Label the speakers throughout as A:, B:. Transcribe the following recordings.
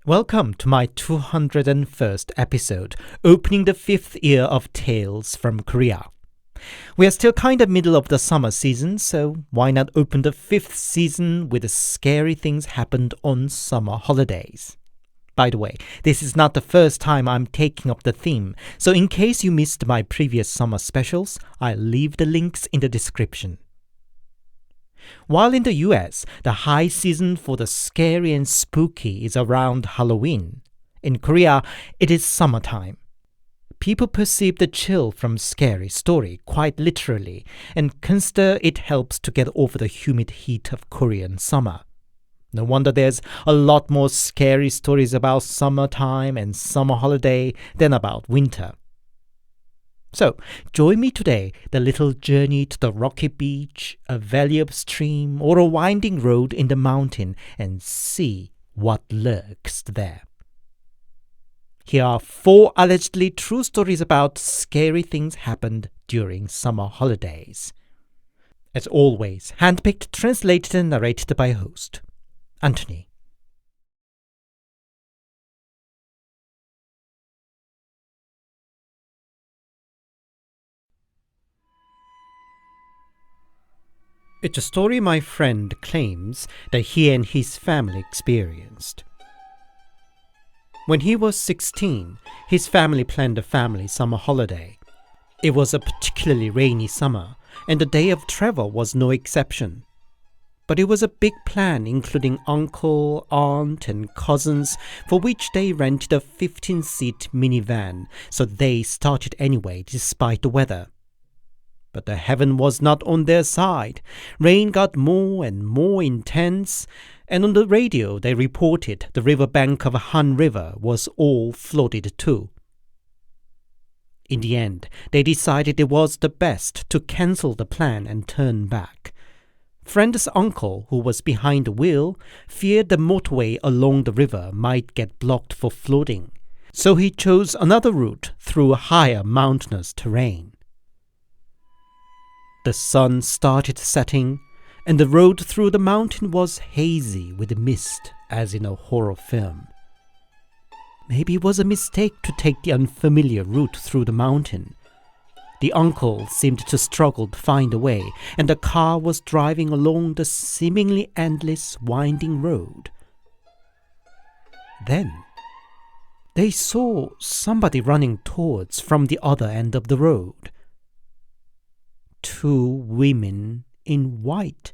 A: Welcome to my 201st episode, opening the 5th year of Tales from Korea. We are still kind of middle of the summer season, so why not open the 5th season with the scary things happened on summer holidays? By the way, this is not the first time I'm taking up the theme, so in case you missed my previous summer specials, I'll leave the links in the description. While in the US, the high season for the scary and spooky is around Halloween, in Korea, it is summertime. People perceive the chill from scary story quite literally and consider it helps to get over the humid heat of Korean summer. No wonder there's a lot more scary stories about summertime and summer holiday than about winter. So, join me today, the little journey to the rocky beach, a valley upstream, or a winding road in the mountain, and see what lurks there. Here are 4 allegedly true stories about scary things happened during summer holidays. As always, handpicked, translated, and narrated by host, Anthony. It's a story my friend claims that he and his family experienced. When he was 16, his family planned a family summer holiday. It was a particularly rainy summer, and the day of travel was no exception. But it was a big plan including uncle, aunt, and cousins, for which they rented a 15-seat minivan, so they started anyway despite the weather. But the heaven was not on their side. Rain got more and more intense, and on the radio they reported the riverbank of Han River was all flooded too. In the end, they decided it was the best to cancel the plan and turn back. Friend's uncle, who was behind the wheel, feared the motorway along the river might get blocked for flooding, so he chose another route through higher mountainous terrain. The sun started setting, and the road through the mountain was hazy with mist, as in a horror film. Maybe it was a mistake to take the unfamiliar route through the mountain. The uncle seemed to struggle to find a way, and the car was driving along the seemingly endless winding road. Then, they saw somebody running towards from the other end of the road. 2 women in white.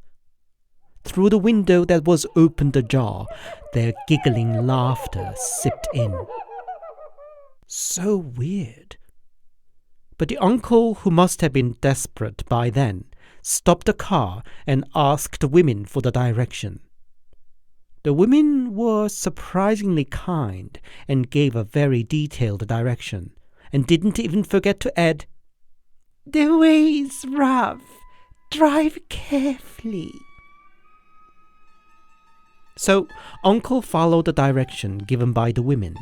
A: Through the window that was opened ajar, their giggling laughter sipped in. So weird. But the uncle, who must have been desperate by then, stopped the car and asked the women for the direction. The women were surprisingly kind and gave a very detailed direction, and didn't even forget to add, "The way's rough. Drive carefully." So, Uncle followed the direction given by the women.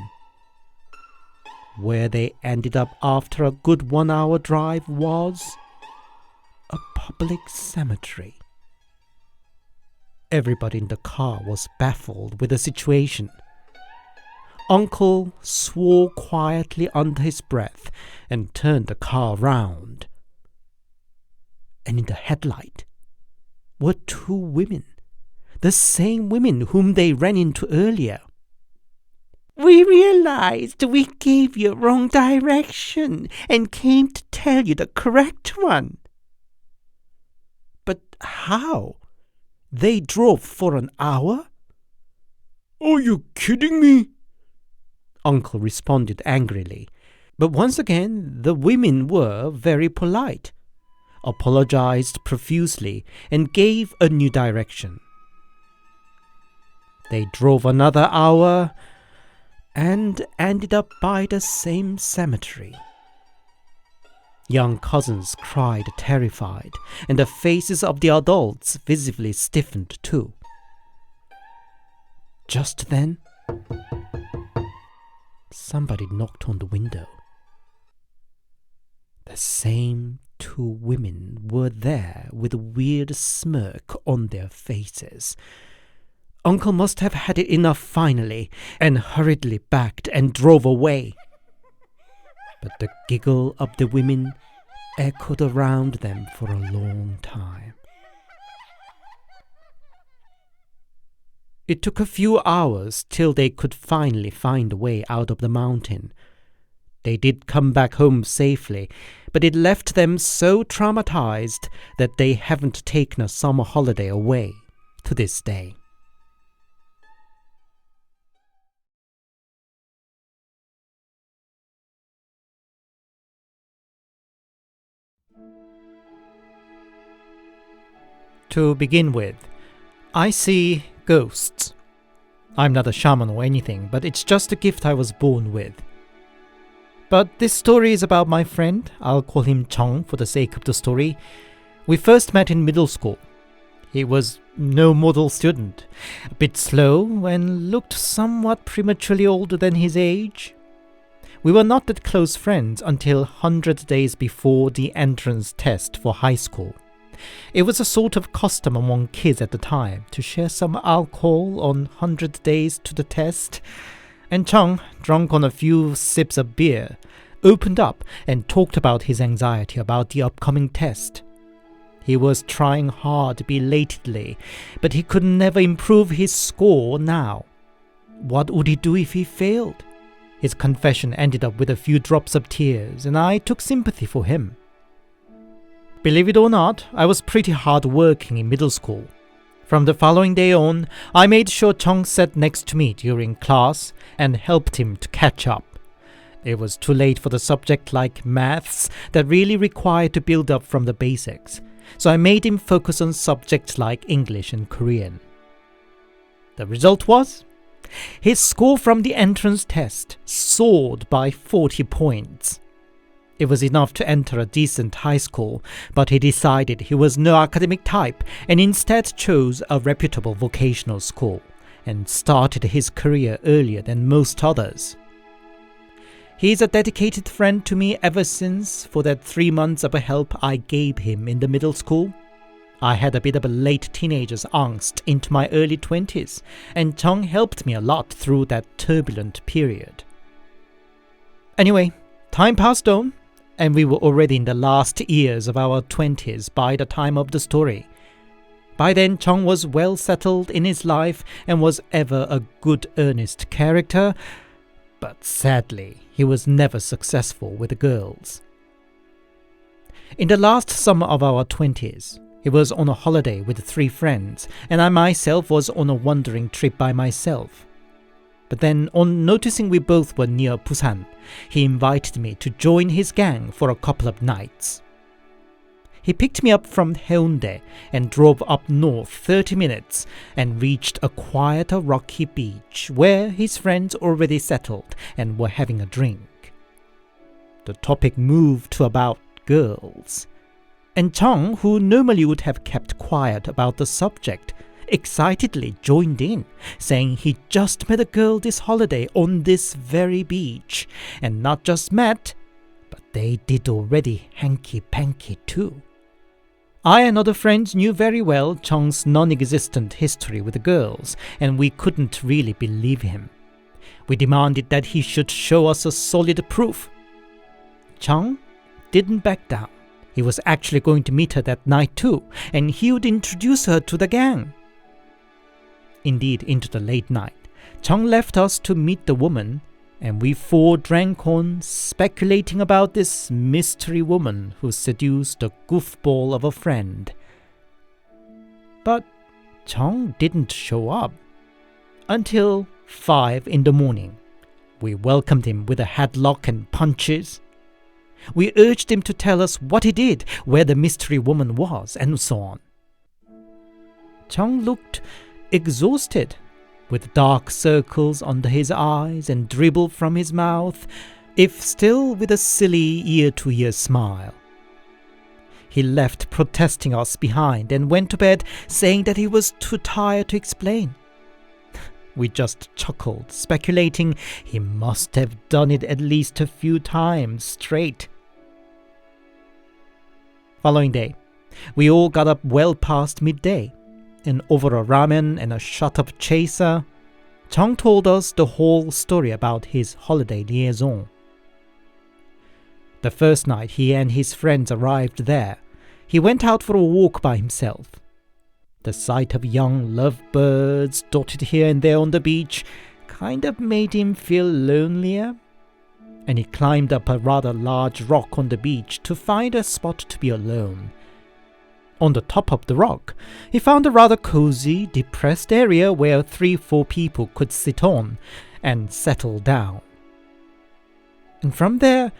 A: Where they ended up after a good 1-hour drive was a public cemetery. Everybody in the car was baffled with the situation. Uncle swore quietly under his breath and turned the car round. And in the headlight were 2 women, the same women whom they ran into earlier. "We realized we gave you wrong direction and came to tell you the correct one." "But how? They drove for an hour?" "Are you kidding me?" Uncle responded angrily. But once again, the women were very polite, apologized profusely, and gave a new direction. They drove another hour and ended up by the same cemetery. Young cousins cried terrified, and the faces of the adults visibly stiffened too. Just then, somebody knocked on the window. The same 2 women were there with a weird smirk on their faces. Uncle must have had it enough finally, and hurriedly backed and drove away. But the giggle of the women echoed around them for a long time. It took a few hours till they could finally find a way out of the mountain. They did come back home safely, but it left them so traumatized that they haven't taken a summer holiday away to this day. To begin with, I see ghosts. I'm not a shaman or anything, but it's just a gift I was born with. But this story is about my friend. I'll call him Chung for the sake of the story. We first met in middle school. He was no model student, a bit slow and looked somewhat prematurely older than his age. We were not that close friends until 100 days before the entrance test for high school. It was a sort of custom among kids at the time to share some alcohol on 100 days to the test. And Chung, drunk on a few sips of beer, opened up and talked about his anxiety about the upcoming test. He was trying hard belatedly, but he could never improve his score now. What would he do if he failed? His confession ended up with a few drops of tears, and I took sympathy for him. Believe it or not, I was pretty hard working in middle school. From the following day on, I made sure Chung sat next to me during class and helped him to catch up. It was too late for the subject like maths that really required to build up from the basics, so I made him focus on subjects like English and Korean. The result was, his score from the entrance test soared by 40 points. It was enough to enter a decent high school, but he decided he was no academic type and instead chose a reputable vocational school and started his career earlier than most others. He's a dedicated friend to me ever since for that 3 months of help I gave him in the middle school. I had a bit of a late teenager's angst into my early 20s, and Chung helped me a lot through that turbulent period. Anyway, time passed on, and we were already in the last years of our 20s by the time of the story. By then, Chung was well settled in his life and was ever a good, earnest character, but sadly, he was never successful with the girls. In the last summer of our 20s, he was on a holiday with 3 friends, and I myself was on a wandering trip by myself. But then, on noticing we both were near Busan, he invited me to join his gang for a couple of nights. He picked me up from Haeundae and drove up north 30 minutes and reached a quieter rocky beach where his friends already settled and were having a drink. The topic moved to about girls, and Chung, who normally would have kept quiet about the subject, excitedly joined in, saying he just met a girl this holiday on this very beach, and not just met, but they did already hanky-panky too. I and other friends knew very well Chung's non-existent history with the girls, and we couldn't really believe him. We demanded that he should show us a solid proof. Chung didn't back down. He was actually going to meet her that night too, and he would introduce her to the gang. Indeed, into the late night, Chung left us to meet the woman, and we 4 drank on, speculating about this mystery woman who seduced a goofball of a friend. But Chung didn't show up until 5 in the morning. We welcomed him with a headlock and punches. We urged him to tell us what he did, where the mystery woman was, and so on. Chung looked exhausted, with dark circles under his eyes and dribble from his mouth, if still with a silly ear-to-ear smile. He left protesting us behind and went to bed, saying that he was too tired to explain. We just chuckled, speculating he must have done it at least a few times straight. Following day, we all got up well past midday. and over a ramen and a shot of chaser, Chong told us the whole story about his holiday liaison. The first night he and his friends arrived there, he went out for a walk by himself. The sight of young lovebirds dotted here and there on the beach kind of made him feel lonelier, and he climbed up a rather large rock on the beach to find a spot to be alone. On the top of the rock, he found a rather cozy, depressed area where 3-4 people could sit on and settle down. And from there,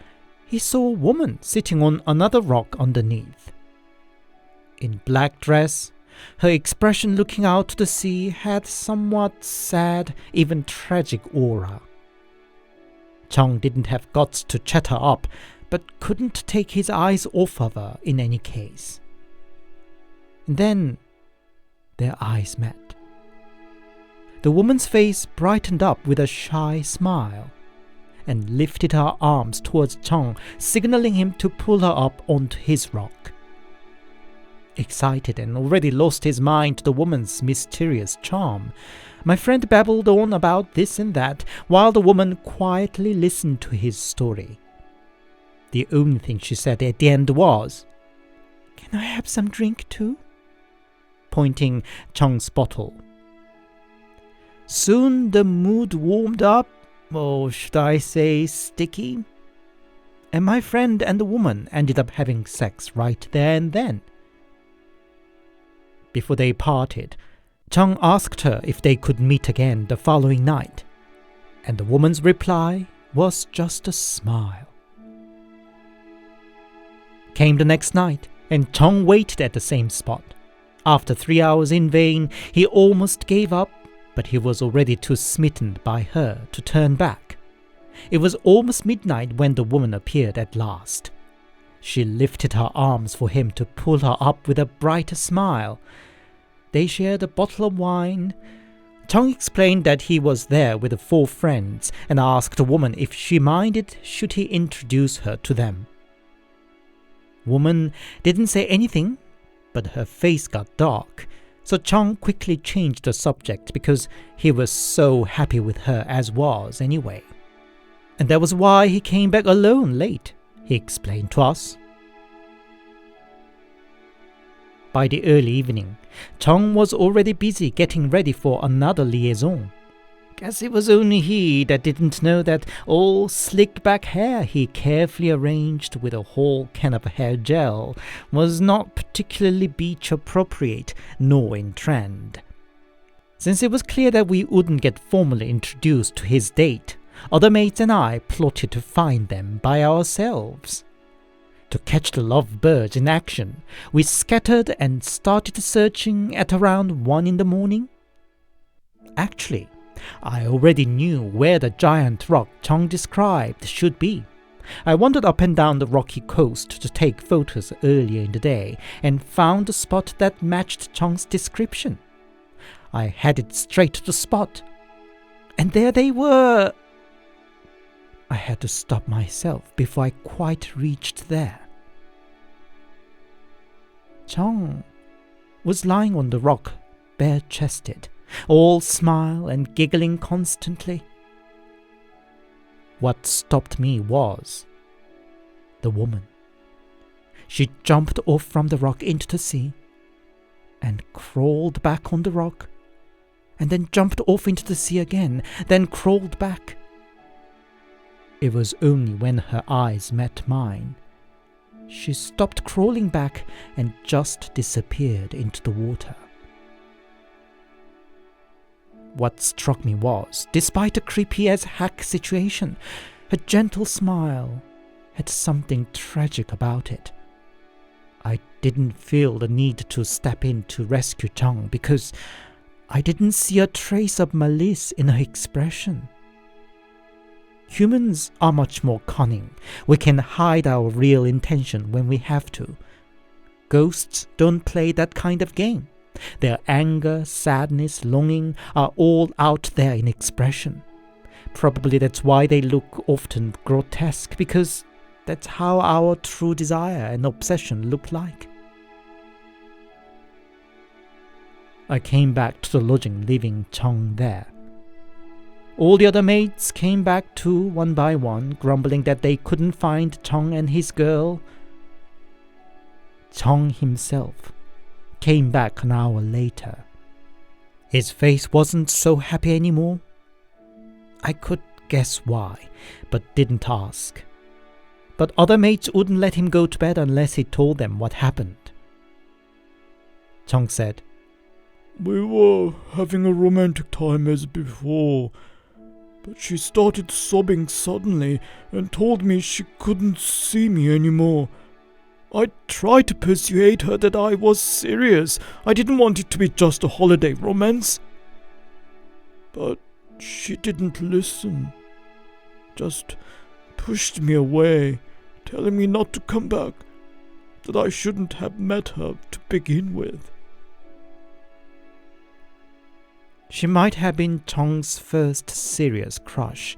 A: he saw a woman sitting on another rock underneath. In black dress, her expression looking out to the sea had somewhat sad, even tragic aura. Chong didn't have guts to chat her up, but couldn't take his eyes off of her in any case. And then their eyes met. The woman's face brightened up with a shy smile and lifted her arms towards Chong, signaling him to pull her up onto his rock. Excited and already lost his mind to the woman's mysterious charm, my friend babbled on about this and that while the woman quietly listened to his story. The only thing she said at the end was, "Can I have some drink too?" pointing Chong's bottle. Soon the mood warmed up, or should I say sticky, and my friend and the woman ended up having sex right there and then. Before they parted, Chong asked her if they could meet again the following night, and the woman's reply was just a smile. Came the next night, and Chong waited at the same spot. After 3 hours in vain, he almost gave up, but he was already too smitten by her to turn back. It was almost midnight when the woman appeared at last. She lifted her arms for him to pull her up with a brighter smile. They shared a bottle of wine. Chong explained that he was there with 4 friends and asked the woman if she minded should he introduce her to them. Woman didn't say anything, but her face got dark, so Chong quickly changed the subject because he was so happy with her as was anyway. And that was why he came back alone late, he explained to us. By the early evening, Chong was already busy getting ready for another liaison. Guess it was only he that didn't know that all slick back hair he carefully arranged with a whole can of hair gel was not particularly beach appropriate nor in trend. Since it was clear that we wouldn't get formally introduced to his date, other mates and I plotted to find them by ourselves. To catch the lovebirds in action, we scattered and started searching at around 1 in the morning. Actually, I already knew where the giant rock Chong described should be. I wandered up and down the rocky coast to take photos earlier in the day and found a spot that matched Chong's description. I headed straight to the spot, and there they were. I had to stop myself before I quite reached there. Chong was lying on the rock, bare-chested, all smile and giggling constantly. What stopped me was the woman. She jumped off from the rock into the sea and crawled back on the rock, and then jumped off into the sea again, then crawled back. It was only when her eyes met mine she stopped crawling back and just disappeared into the water. What struck me was, despite the creepy-as-heck situation, her gentle smile had something tragic about it. I didn't feel the need to step in to rescue Chong because I didn't see a trace of malice in her expression. Humans are much more cunning. We can hide our real intention when we have to. Ghosts don't play that kind of game. Their anger, sadness, longing are all out there in expression. Probably that's why they look often grotesque, because that's how our true desire and obsession look like. I came back to the lodging, leaving Chong there. All the other mates came back too, one by one, grumbling that they couldn't find Chong and his girl. Chong himself came back an hour later. His face wasn't so happy anymore. I could guess why, but didn't ask. But other mates wouldn't let him go to bed unless he told them what happened. Chong said,
B: "We were having a romantic time as before, but she started sobbing suddenly and told me she couldn't see me anymore. I tried to persuade her that I was serious. I didn't want it to be just a holiday romance. But she didn't listen. Just pushed me away, telling me not to come back, that I shouldn't have met her to begin with."
A: She might have been Chong's first serious crush,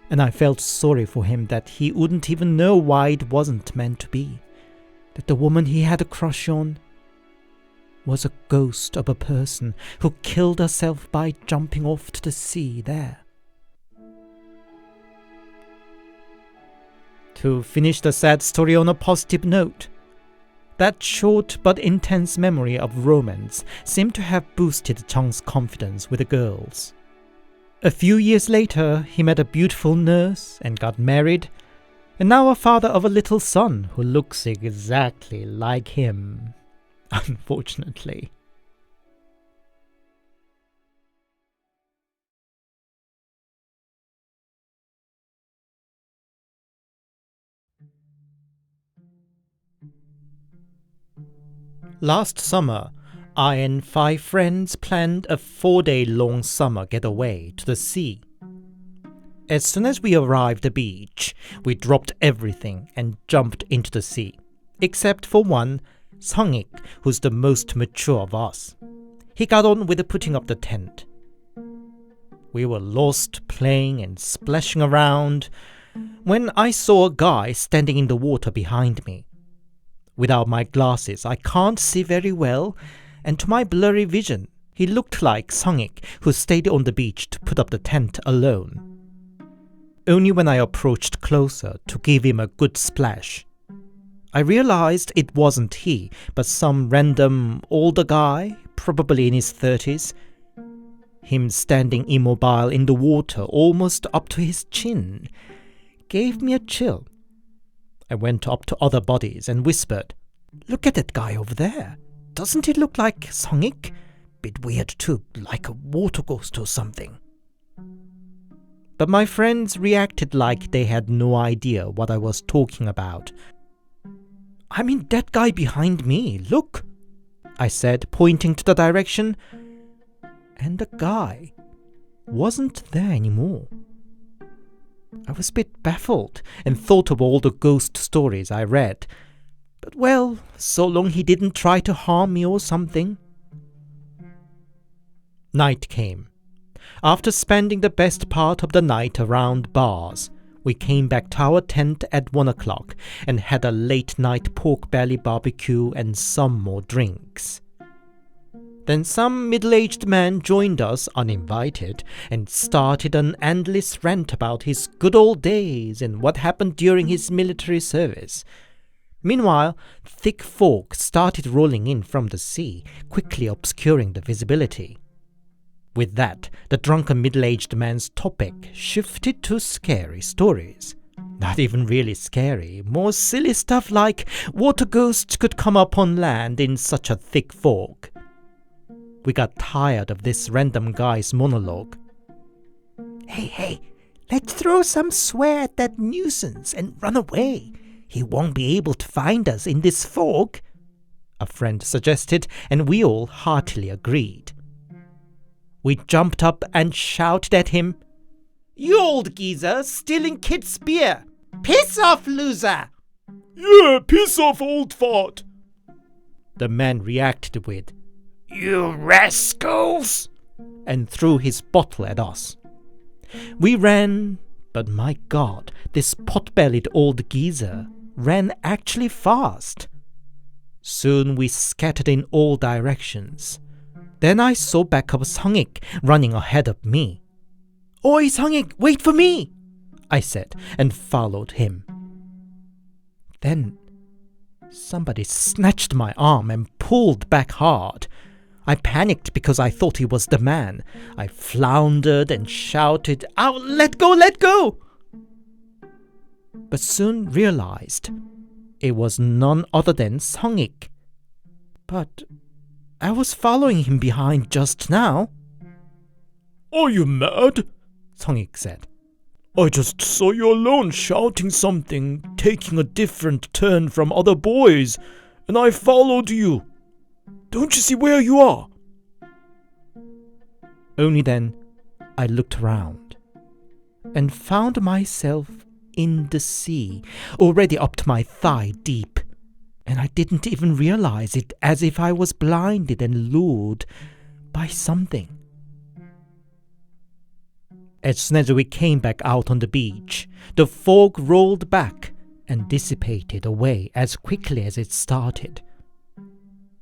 A: and I felt sorry for him that he wouldn't even know why it wasn't meant to be, that the woman he had a crush on was a ghost of a person who killed herself by jumping off to the sea there. To finish the sad story on a positive note, that short but intense memory of romance seemed to have boosted Chong's confidence with the girls. A few years later, he met a beautiful nurse and got married, and now a father of a little son who looks exactly like him, unfortunately. Last summer, I and 5 friends planned a 4-day-long summer getaway to the sea. As soon as we arrived at the beach, we dropped everything and jumped into the sea, except for one, Sung-ik, who's the most mature of us. He got on with putting up the tent. We were lost, playing and splashing around, when I saw a guy standing in the water behind me. Without my glasses, I can't see very well, and to my blurry vision, he looked like Sung-ik, who stayed on the beach to put up the tent alone. Only when I approached closer to give him a good splash, I realized it wasn't he, but some random older guy, probably in his 30s. Him standing immobile in the water almost up to his chin gave me a chill. I went up to other bodies and whispered, "Look at that guy over there. Doesn't he look like Sung-ik? Bit weird too, like a water ghost or something." But my friends reacted like they had no idea what I was talking about. "I mean that guy behind me, look," I said, pointing to the direction, and the guy wasn't there anymore. I was a bit baffled and thought of all the ghost stories I read. But well, so long he didn't try to harm me or something. Night came. After spending the best part of the night around bars, we came back to our tent at 1 o'clock and had a late-night pork belly barbecue and some more drinks. Then some middle-aged man joined us uninvited and started an endless rant about his good old days and what happened during his military service. Meanwhile, thick fog started rolling in from the sea, quickly obscuring the visibility. With that, the drunken middle-aged man's topic shifted to scary stories. Not even really scary, more silly stuff like water ghosts could come up on land in such a thick fog. We got tired of this random guy's monologue. Hey, let's throw some swear at that nuisance and run away. He won't be able to find us in this fog," a friend suggested, and we all heartily agreed. We jumped up and shouted at him, "You old geezer, stealing kids' beer! Piss off, loser!"
B: "Yeah, piss off, old fart!"
A: The man reacted with, "You rascals!" and threw his bottle at us. We ran, but my God, this pot-bellied old geezer ran actually fast. Soon we scattered in all directions. Then I saw back of Sungik running ahead of me. "Oi, Sungik, wait for me!" I said, and followed him. Then somebody snatched my arm and pulled back hard. I panicked because I thought he was the man. I floundered and shouted, "Ow, let go, let go!" But soon realized it was none other than Sungik. But I was following him behind just now.
B: Are you mad?
A: Sungik said.
B: I just saw you alone shouting something, taking a different turn from other boys, and I followed you. Don't you see where you are?
A: Only then I looked around and found myself in the sea, already up to my thigh deep, and I didn't even realize it, as if I was blinded and lured by something. As soon as we came back out on the beach, the fog rolled back and dissipated away as quickly as it started.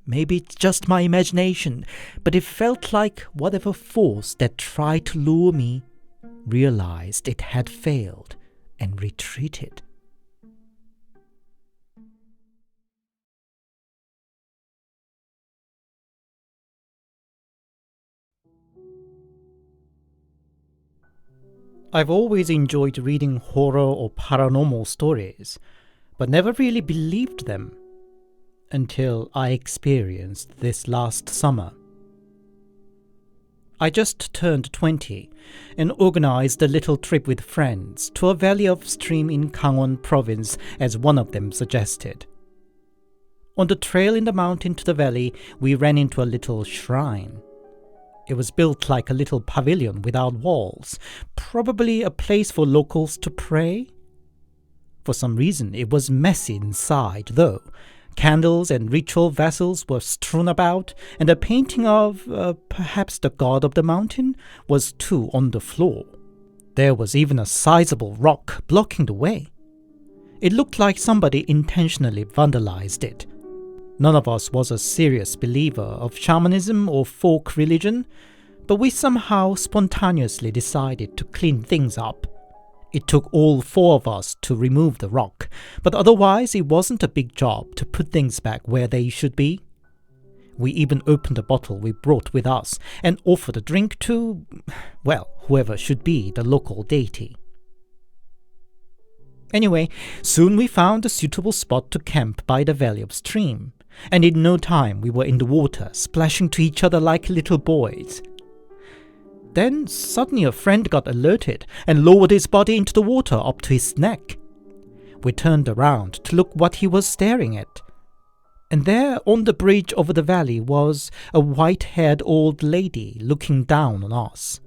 A: Maybe it's just my imagination, but it felt like whatever force that tried to lure me realized it had failed and retreated. I've always enjoyed reading horror or paranormal stories, but never really believed them until I experienced this last summer. I just turned 20 and organized a little trip with friends to a valley of stream in Gangwon province, as one of them suggested. On the trail in the mountain to the valley, we ran into a little shrine. It was built like a little pavilion without walls, probably a place for locals to pray. For some reason, it was messy inside, though. Candles and ritual vessels were strewn about, and a painting of, perhaps the god of the mountain, was too on the floor. There was even a sizable rock blocking the way. It looked like somebody intentionally vandalized it. None of us was a serious believer of shamanism or folk religion, but we somehow spontaneously decided to clean things up. It took all 4 of us to remove the rock, but otherwise it wasn't a big job to put things back where they should be. We even opened a bottle we brought with us and offered a drink to, well, whoever should be the local deity. Anyway, soon we found a suitable spot to camp by the valley of stream, and in no time we were in the water, splashing to each other like little boys. Then suddenly a friend got alerted and lowered his body into the water up to his neck. We turned around to look what he was staring at. And there on the bridge over the valley was a white-haired old lady looking down on us.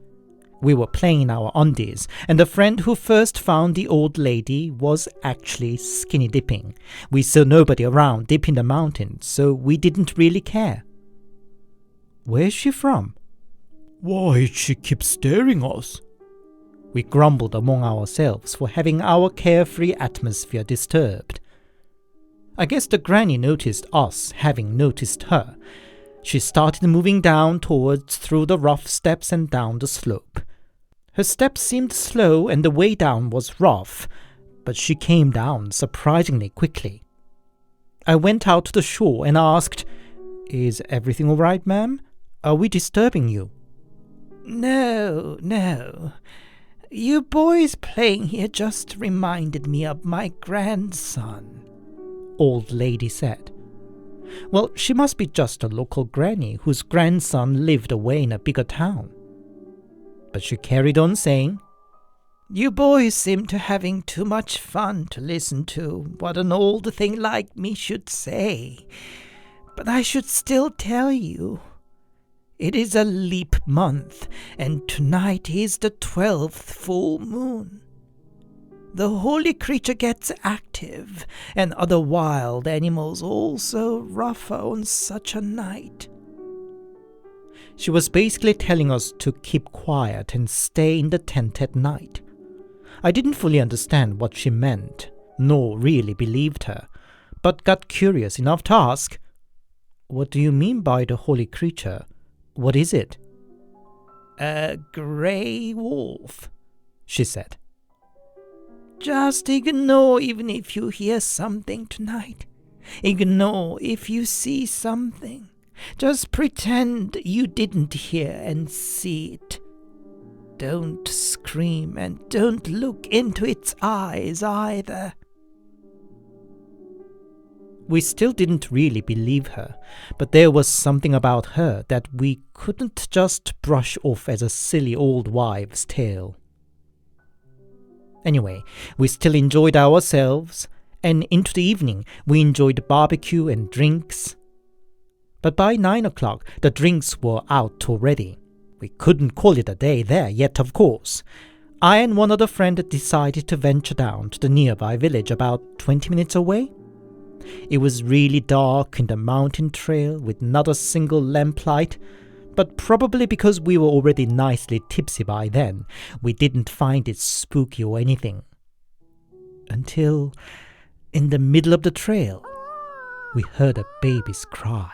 A: We were playing in our undies, and the friend who first found the old lady was actually skinny dipping. We saw nobody around dipping the mountain, so we didn't really care. Where's she from?
B: Why, she keeps staring us.
A: We grumbled among ourselves for having our carefree atmosphere disturbed. I guess the granny noticed us having noticed her. She started moving down towards through the rough steps and down the slope. Her steps seemed slow and the way down was rough, but she came down surprisingly quickly. I went out to the shore and asked, "Is everything all right, ma'am? Are we disturbing you?" No. You boys playing here just reminded me of my grandson," old lady said. Well, she must be just a local granny whose grandson lived away in a bigger town. But she carried on saying, "You boys seem to having too much fun to listen to what an old thing like me should say. But I should still tell you. It is a leap month, and tonight is the 12th full moon. The holy creature gets active, and other wild animals also rougher on such a night." She was basically telling us to keep quiet and stay in the tent at night. I didn't fully understand what she meant, nor really believed her, but got curious enough to ask, "What do you mean by the holy creature? "What is it?" "A grey wolf," she said. "Just ignore even if you hear something tonight. Ignore if you see something. Just pretend you didn't hear and see it. Don't scream and don't look into its eyes either." We still didn't really believe her, but there was something about her that we couldn't just brush off as a silly old wives' tale. Anyway, we still enjoyed ourselves, and into the evening we enjoyed barbecue and drinks. But by 9 o'clock the drinks were out already. We couldn't call it a day there yet, of course. I and one other friend decided to venture down to the nearby village about 20 minutes away. It was really dark in the mountain trail with not a single lamplight, but probably because we were already nicely tipsy by then, we didn't find it spooky or anything. Until, in the middle of the trail, we heard a baby's cry.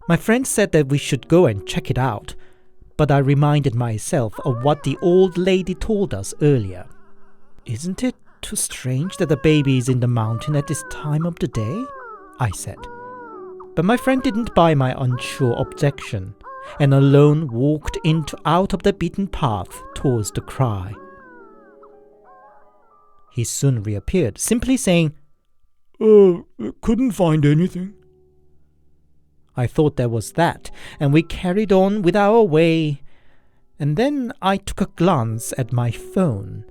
A: My friend said that we should go and check it out, but I reminded myself of what the old lady told us earlier. "Isn't it too strange that the baby is in the mountain at this time of the day?" I said. But my friend didn't buy my unsure objection, and alone walked out of the beaten path towards the cry. He soon reappeared, simply saying,
B: Couldn't find anything."
A: I thought there was that, and we carried on with our way, and then I took a glance at my phone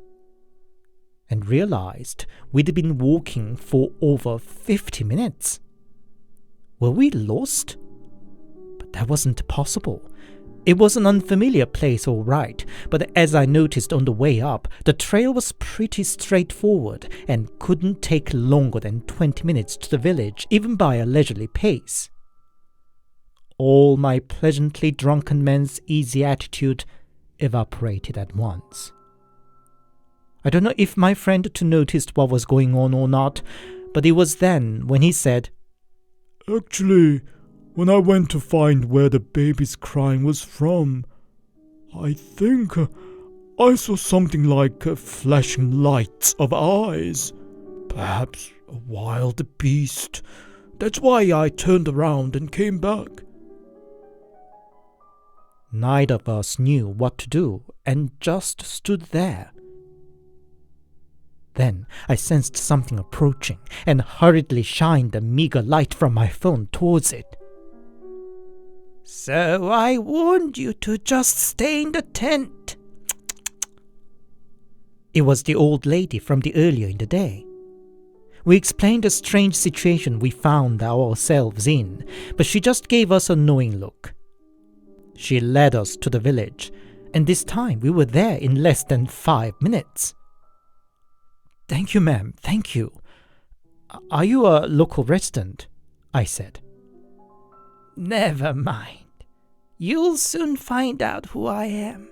A: and realized we'd been walking for over 50 minutes. Were we lost? But that wasn't possible. It was an unfamiliar place, all right, but as I noticed on the way up, the trail was pretty straightforward and couldn't take longer than 20 minutes to the village, even by a leisurely pace. All my pleasantly drunken man's easy attitude evaporated at once. I don't know if my friend too noticed what was going on or not, but it was then when he said,
B: "Actually, when I went to find where the baby's crying was from, I think I saw something like flashing lights of eyes. Perhaps a wild beast. That's why I turned around and came back."
A: Neither of us knew what to do and just stood there. Then I sensed something approaching and hurriedly shined the meager light from my phone towards it. "So I warned you to just stay in the tent." It was the old lady from the earlier in the day. We explained the strange situation we found ourselves in, but she just gave us a knowing look. She led us to the village, and this time we were there in less than 5 minutes. "Thank you, ma'am, thank you. Are you a local resident?" I said. "Never mind. You'll soon find out who I am,"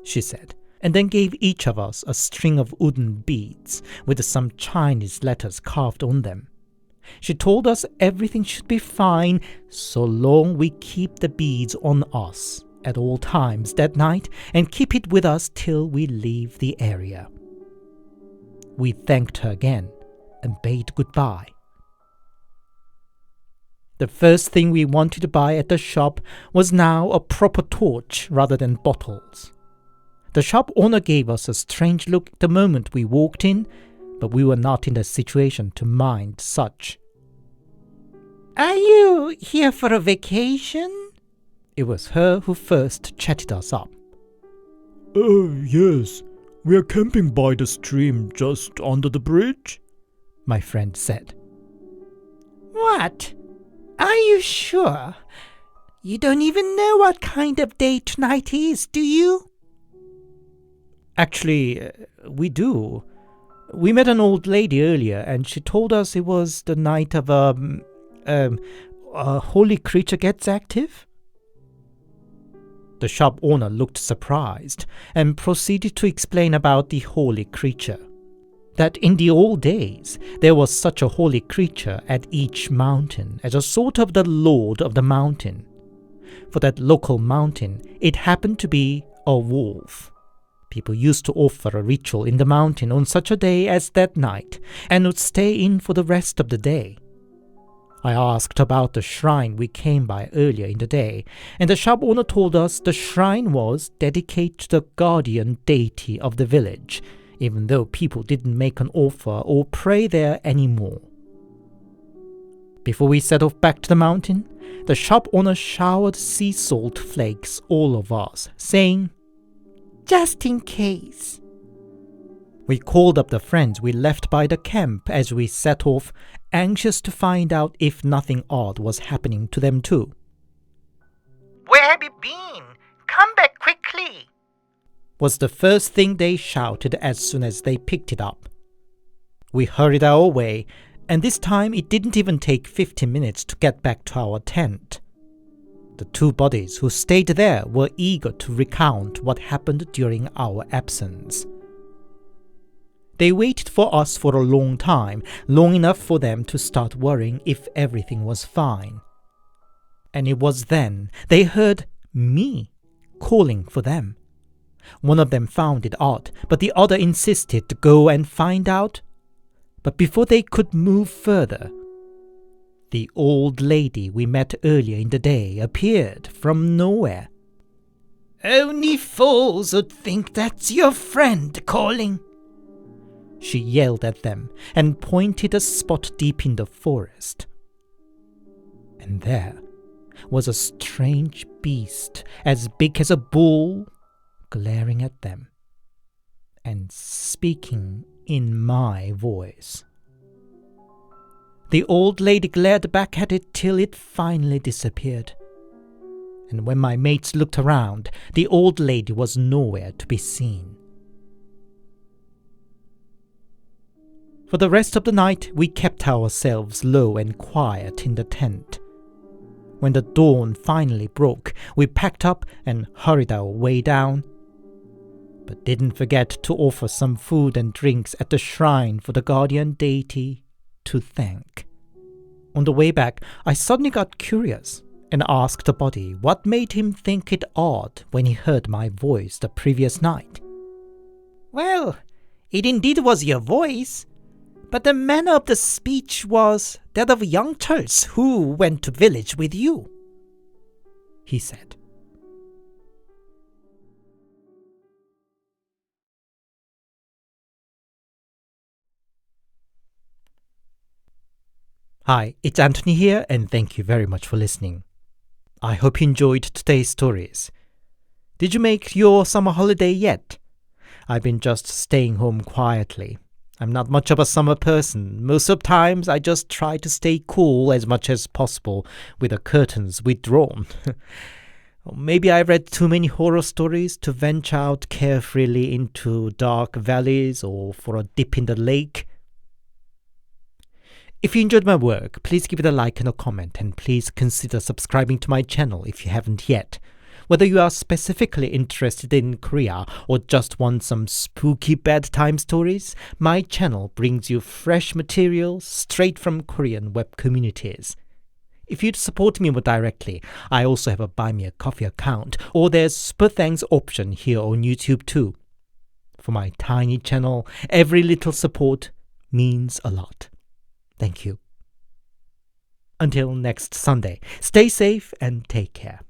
A: she said, and then gave each of us a string of wooden beads with some Chinese letters carved on them. She told us everything should be fine so long we keep the beads on us at all times that night and keep it with us till we leave the area. We thanked her again and bade goodbye. The first thing we wanted to buy at the shop was now a proper torch rather than bottles. The shop owner gave us a strange look the moment we walked in, but we were not in the situation to mind such. "Are you here for a vacation?" It was her who first chatted us up.
B: Yes. We are camping by the stream just under the bridge,"
A: my friend said.
C: "What? Are you sure? You don't even know what kind of day tonight is, do you?"
A: "Actually, we do. We met an old lady earlier, and she told us it was the night of a holy creature gets active." The shop owner looked surprised and proceeded to explain about the holy creature. That in the old days there was such a holy creature at each mountain as a sort of the lord of the mountain. For that local mountain, it happened to be a wolf. People used to offer a ritual in the mountain on such a day as that night, and would stay in for the rest of the day. I asked about the shrine we came by earlier in the day, and the shop owner told us the shrine was dedicated to the guardian deity of the village, even though people didn't make an offer or pray there anymore. Before we set off back to the mountain, the shop owner showered sea salt flakes all of us, saying,
C: Just in case.
A: We called up the friends we left by the camp as we set off, anxious to find out if nothing odd was happening to them too.
C: Where have you been? Come back quickly,
A: was the first thing they shouted as soon as they picked it up. We hurried our way, and this time it didn't even take 15 minutes to get back to our tent. The two bodies who stayed there were eager to recount what happened during our absence. They waited for us for a long time, long enough for them to start worrying if everything was fine. And it was then they heard me calling for them. One of them found it odd, but the other insisted to go and find out. But before they could move further, the old lady we met earlier in the day appeared from nowhere.
C: Only fools would think that's your friend calling.
A: She yelled at them and pointed a spot deep in the forest. And there was a strange beast as big as a bull glaring at them and speaking in my voice. The old lady glared back at it till it finally disappeared. And when my mates looked around, the old lady was nowhere to be seen. For the rest of the night, we kept ourselves low and quiet in the tent. When the dawn finally broke, we packed up and hurried our way down, but didn't forget to offer some food and drinks at the shrine for the guardian deity to thank. On the way back, I suddenly got curious and asked the body what made him think it odd when he heard my voice the previous night.
C: Well, it indeed was your voice, but the manner of the speech was that of young Charles who went to village with you,
A: he said. Hi, it's Anthony here, and thank you very much for listening. I hope you enjoyed today's stories. Did you make your summer holiday yet? I've been just staying home quietly. I'm not much of a summer person. Most of the times I just try to stay cool as much as possible with the curtains withdrawn. Or maybe I read too many horror stories to venture out carefreely into dark valleys or for a dip in the lake. If you enjoyed my work, please give it a like and a comment, and please consider subscribing to my channel if you haven't yet. Whether you are specifically interested in Korea or just want some spooky bedtime stories, my channel brings you fresh material straight from Korean web communities. If you'd support me more directly, I also have a Buy Me a Coffee account, or there's Super Thanks option here on YouTube too. For my tiny channel, every little support means a lot. Thank you. Until next Sunday, stay safe and take care.